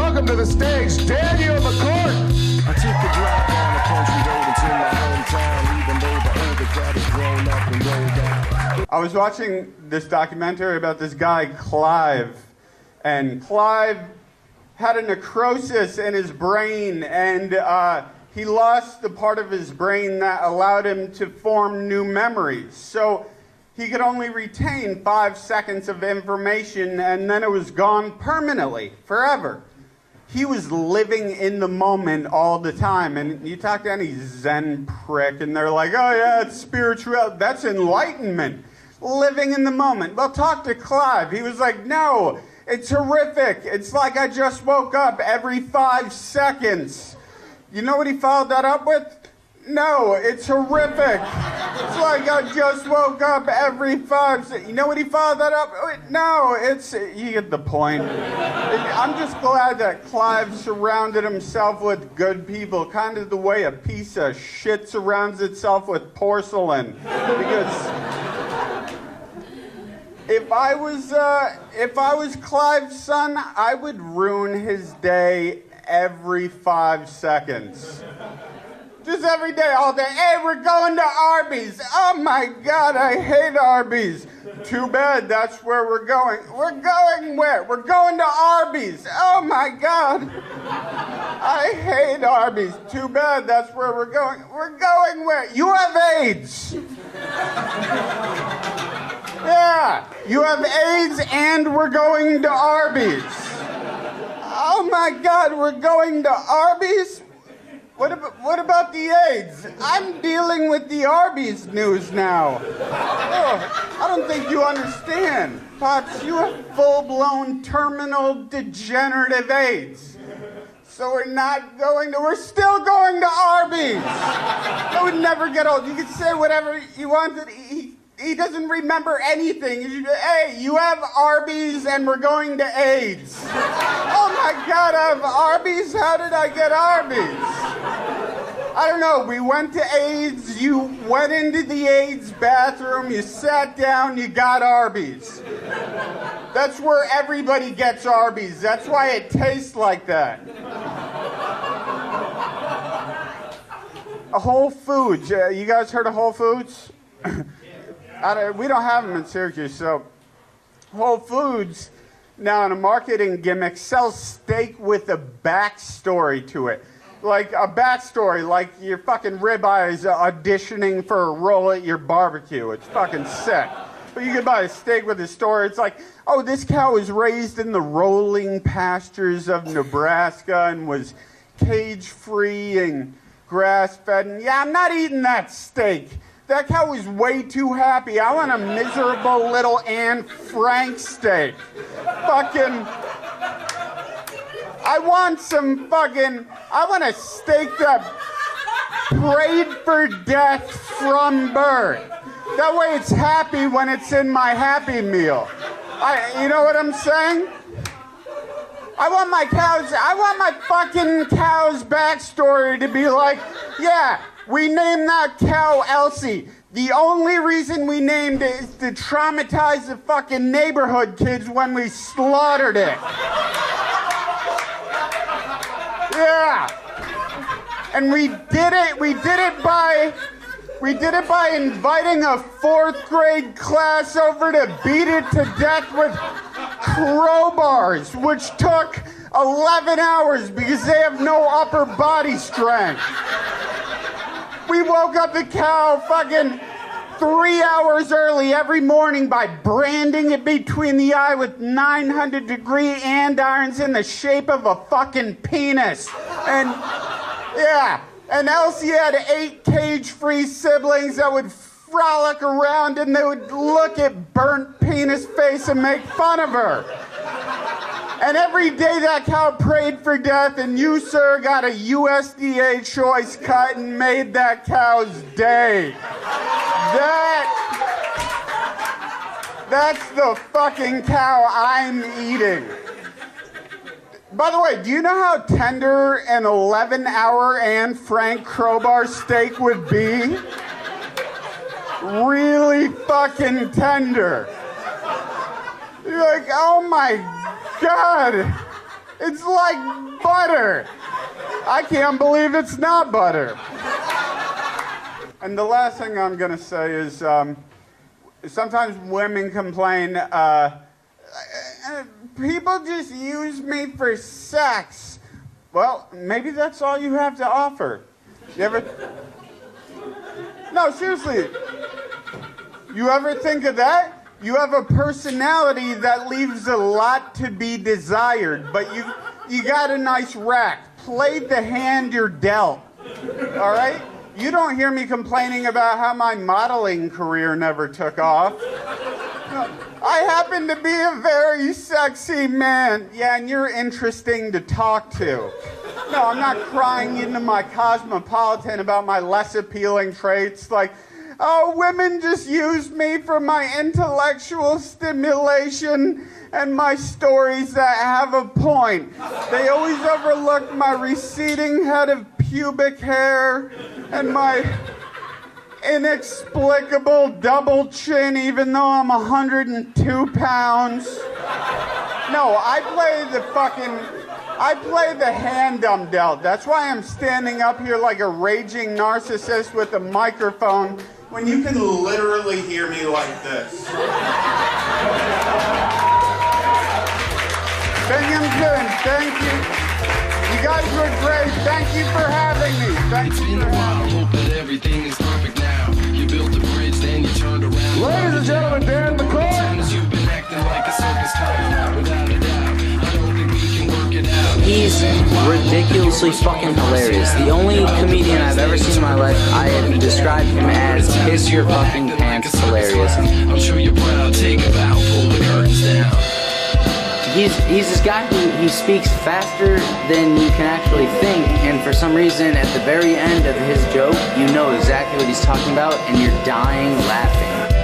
Welcome to the stage, Daniel McCourt. I took a drive on a country road into my hometown, even though the older crowd has grown up and rolled out. I was watching this documentary about this guy, Clive, and Clive had a necrosis in his brain, and he lost the part of his brain that allowed him to form new memories. So he could only retain 5 seconds of information, and then it was gone permanently, forever. He was living in the moment all the time. And you talk to any Zen prick, and they're like, oh yeah, it's spiritual. That's enlightenment. Living in the moment. Well, talk to Clive. He was like, no, it's horrific. It's like I just woke up every 5 seconds. You know what he followed that up with? No, it's horrific. It's like I just woke up every 5 seconds. You know what he followed that up with? No, it's... You get the point. I'm just glad that Clive surrounded himself with good people, kind of the way a piece of shit surrounds itself with porcelain. Because if I was Clive's son, I would ruin his day every 5 seconds. Just every day, all day. Hey, we're going to Arby's. Oh my God, I hate Arby's. Too bad, that's where we're going. We're going where? We're going to Arby's. Oh my God. I hate Arby's. Too bad, that's where we're going. We're going where? You have AIDS. Yeah, you have AIDS and we're going to Arby's. Oh my God, we're going to Arby's? What about the AIDS? I'm dealing with the Arby's news now. Oh, I don't think you understand. Pops, you have full-blown terminal degenerative AIDS. So we're still going to Arby's. That would never get old. You can say whatever you wanted. He doesn't remember anything. Hey, you have Arby's and we're going to AIDS. Oh my God, I have Arby's? How did I get Arby's? I don't know, we went to AIDS, you went into the AIDS bathroom, you sat down, you got Arby's. That's where everybody gets Arby's. That's why it tastes like that. Whole Foods, you guys heard of Whole Foods? We don't have them in Syracuse, so Whole Foods, now in a marketing gimmick, sells steak with a backstory to it. Like a backstory, like your fucking ribeyes auditioning for a role at your barbecue. It's fucking sick. But you can buy a steak with a story. It's like, oh, this cow was raised in the rolling pastures of Nebraska and was cage-free and grass-fed. And yeah, I'm not eating that steak. That cow was way too happy. I want a miserable little Anne Frank steak. I want a steak that prayed for death from birth. That way it's happy when it's in my Happy Meal. You know what I'm saying? I want my fucking cow's backstory to be like, yeah, we named that cow Elsie. The only reason we named it is to traumatize the fucking neighborhood kids when we slaughtered it. Yeah. And we did it by inviting a 4th grade class over to beat it to death with crowbars, which took 11 hours because they have no upper body strength. We woke up the cow fucking 3 hours early every morning by branding it between the eye with 900-degree andirons in the shape of a fucking penis. And yeah, and Elsie had 8 cage-free siblings that would frolic around and they would look at burnt penis face and make fun of her. And every day that cow prayed for death, and you, sir, got a USDA choice cut and made that cow's day. That's the fucking cow I'm eating. By the way, do you know how tender an 11-hour Anne Frank crowbar steak would be? Really fucking tender. You're like, oh my God. It's like butter. I can't believe it's not butter. And the last thing I'm going to say is sometimes women complain, people just use me for sex. Well, maybe that's all you have to offer. You ever... No, seriously. You ever think of that? You have a personality that leaves a lot to be desired, but you got a nice rack. Play the hand you're dealt. All right? You don't hear me complaining about how my modeling career never took off. No, I happen to be a very sexy man. Yeah, and you're interesting to talk to. No, I'm not crying into my cosmopolitan about my less appealing traits like, oh, women just use me for my intellectual stimulation and my stories that have a point. They always overlook my receding head of pubic hair and my inexplicable double chin even though I'm 102 pounds. No, I play the hand I'm dealt. That's why I'm standing up here like a raging narcissist with a microphone when you can literally hear me like this. Binghamton, thank you. You guys were great. Thank you for having me. Thank you for having me. Hope that everything is perfect now. You built a bridge, then you turned around. Ladies and gentlemen, Dan McCoy. You've been acting like a circus clown. Without a doubt, I don't think we can work it out. He's ridiculously fucking hilarious. The only comedian I've ever seen in my life, I have described him as piss your fucking pants hilarious. I'm sure you're proud. Take a bow, pull the curtains down. He's this guy who speaks faster than you can actually think, and for some reason, at the very end of his joke, you know exactly what he's talking about, and you're dying laughing.